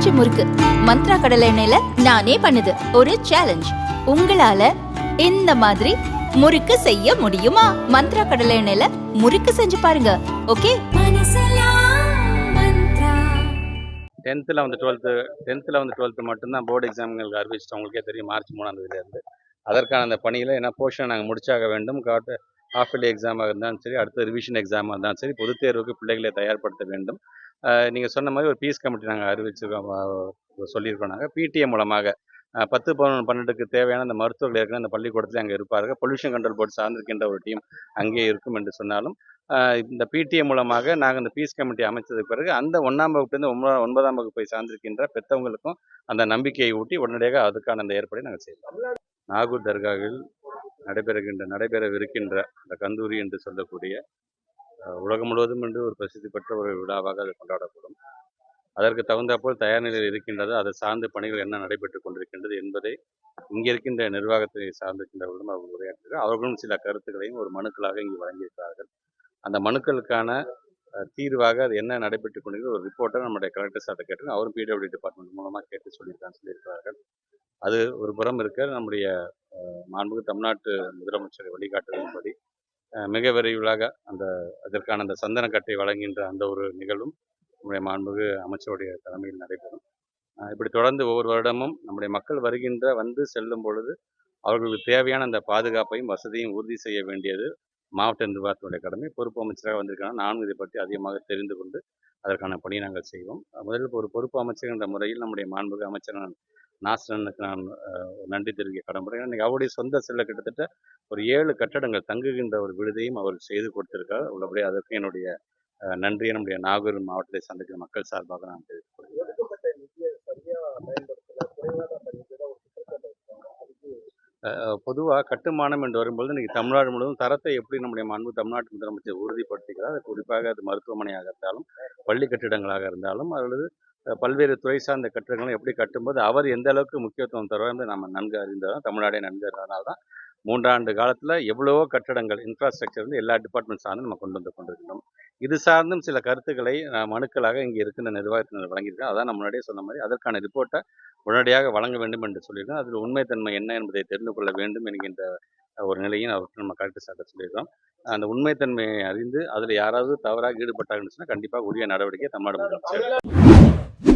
பட்டாம்பூச்சி முறுக்கு மந்த்ரா கடலை எண்ணெயில நானே பண்ணுது. ஒரு சேலஞ்ச், உங்களால இந்த மாதிரி முறுக்கு செய்ய முடியுமா? மந்த்ரா கடலை எண்ணெயில முறுக்கு செஞ்சு பாருங்க. ஓகே. 10th 12th மட்டும்தான் போர்டு எக்ஸாம்களுக்கு அறிவிச்சிட்டோம். உங்களுக்கே தெரியும், மார்ச் 3ஆம் தேதியிலேருந்து அதற்கான அந்த பணியில் என்ன போர்ஷனை நாங்கள் முடிச்சாக வேண்டும். ஹாஃப் இயர்லி எக்ஸாமாக இருந்தாலும் சரி, அடுத்த ரிவிஷன் எக்ஸாமாக இருந்தாலும் சரி, பொதுத் தேர்வுக்கு பிள்ளைகளை தயார்படுத்த வேண்டும். நீங்கள் சொன்ன மாதிரி ஒரு பீஸ் கமிட்டி நாங்கள் அறிவிச்சிருக்கோம், சொல்லியிருக்கோம். நாங்கள் பிடிஎம் மூலமாக 10, 11, 12க்கு தேவையான அந்த மருத்துவர்கள் ஏற்கனவே அந்த பள்ளிக்கூடத்தில் அங்கே இருப்பார்கள். பொல்யூஷன் கண்ட்ரோல் போர்டு சார்ந்திருக்கின்ற ஒரு டீம் அங்கே இருக்கும் என்று சொன்னாலும், இந்த பிடிஎம் மூலமாக நாங்கள் இந்த பீஸ் கமிட்டி அமைச்சதுக்கு பிறகு அந்த 1ஆம் வகுப்புலேருந்து 9ஆம் வகுப்பை சார்ந்திருக்கின்ற பெற்றவங்களுக்கும் அந்த நம்பிக்கையை ஊட்டி உடனடியாக அதுக்கான அந்த ஏற்பாடை நாங்கள் செய்வோம். நாகூர் தர்காவில் நடைபெறவிருக்கின்ற இந்த கந்தூரி என்று சொல்லக்கூடிய உலகம் முழுவதும் என்று ஒரு பிரசித்தி பெற்ற ஒரு விழாவாக அது கொண்டாடப்படும். அதற்கு தகுந்தாற்போல் தயார் நிலையில் இருக்கின்றது. அதை சார்ந்த பணிகள் என்ன நடைபெற்றுக் கொண்டிருக்கின்றது என்பதை இங்கே இருக்கின்ற நிர்வாகத்தை சார்ந்திருக்கின்றவர்களும் அவர்கள் உரையாற்றுகிறார். அவர்களும் சில கருத்துக்களையும் ஒரு மனுக்களாக இங்கு வழங்கியிருக்கிறார்கள். அந்த மனுக்களுக்கான தீர்வாக அது என்ன நடைபெற்றுக் கொண்டிருக்கிற ஒரு ரிப்போர்ட்டை நம்முடைய கலெக்டர் சார்ட்ட கேட்டு அவரும் பிடபிள்யூ டிபார்ட்மெண்ட் மூலமாக கேட்டு சொல்லியிருக்கிறார்கள். அது ஒரு புறம் இருக்க, நம்முடைய மாண்புமிகு தமிழ்நாட்டு முதலமைச்சர் வழிகாட்டுதலின்படி மிக விரைவிலாக அதற்கான அந்த சந்தனக்கட்டை வழங்குகின்ற அந்த ஒரு நிகழ்வும் நம்முடைய மாண்புமிகு அமைச்சருடைய தலைமையில் நடைபெறும். இப்படி தொடர்ந்து ஒவ்வொரு வருடமும் நம்முடைய மக்கள் வந்து செல்லும் பொழுது அவர்களுக்கு தேவையான அந்த பாதுகாப்பையும் வசதியும் உறுதி செய்ய வேண்டியது மாவட்ட நிர்வாகத்தினுடைய கடமை. பொறுப்பு அமைச்சராக வந்திருக்காங்க. நானும் இதை பற்றி அதிகமாக தெரிந்து கொண்டு அதற்கான பணியை நாங்கள் செய்வோம். முதலில் ஒரு பொறுப்பு அமைச்சர் என்ற முறையில் நம்முடைய மாண்புமிகு அமைச்சர் நாசரனுக்கு நான் நன்றி தெரிவிக்க கடன்படுறேன். இன்னைக்கு அவருடைய சொந்த செல்ல கிட்டத்தட்ட ஒரு 7 கட்டடங்கள் தங்குகின்ற ஒரு விடுதியும் அவர் செய்து கொடுத்திருக்கார். உள்ளபடி அதற்கு என்னுடைய நன்றியை நம்முடைய நாகூர் மாவட்டத்தை சந்திக்கிற மக்கள் சார்பாக நான் தெரிவித்துக் கொள்கிறேன். பொதுவாக கட்டுமானம் என்று வரும்பொழுது இன்றைக்கி தமிழ்நாடு முழுவதும் தரத்தை எப்படி நம்முடைய மாண்பு தமிழ்நாட்டு முதலமைச்சர் உறுதிப்படுத்துகிறார். அது குறிப்பாக அது மருத்துவமனையாக இருந்தாலும், பள்ளி கட்டிடங்களாக இருந்தாலும், அல்லது பல்வேறு துறை சார்ந்த கட்டிடங்களும் எப்படி கட்டும்போது அவர் எந்த அளவுக்கு முக்கியத்துவம் தருவார் என்று நம்ம நன்கு அறிந்ததான், தமிழ்நாடே நன்கு அறிந்ததுனால தான் 3 ஆண்டு காலத்தில் எவ்வளவோ கட்டடங்கள் இன்ஃப்ராஸ்ட்ரக்சர் வந்து எல்லா டிபார்ட்மெண்ட் சார்ந்தும் நம்ம கொண்டு வந்து கொண்டிருக்கிறோம். இது சார்ந்தும் சில கருத்துக்களை மனுக்களாக இங்கே இருக்கின்ற நிர்வாகத்தினர் வழங்கியிருக்கோம். அதான் நம்ம முன்னாடியே சொன்ன மாதிரி அதற்கான ரிப்போர்ட்டை உடனடியாக வழங்க வேண்டும் என்று சொல்லியிருக்கோம். அதில் உண்மைத்தன்மை என்ன என்பதை தெரிந்து கொள்ள வேண்டும் என்கின்ற ஒரு நிலையும் அவருக்கு நம்ம கலெக்டர் சார்ட்ட சொல்லியிருக்கோம். அந்த உண்மைத்தன்மையை அறிந்து அதில் யாராவது தவறாக ஈடுபட்டாங்கன்னு சொன்னால் கண்டிப்பாக உரிய நடவடிக்கை தமிழ்நாடு முதலமைச்சர்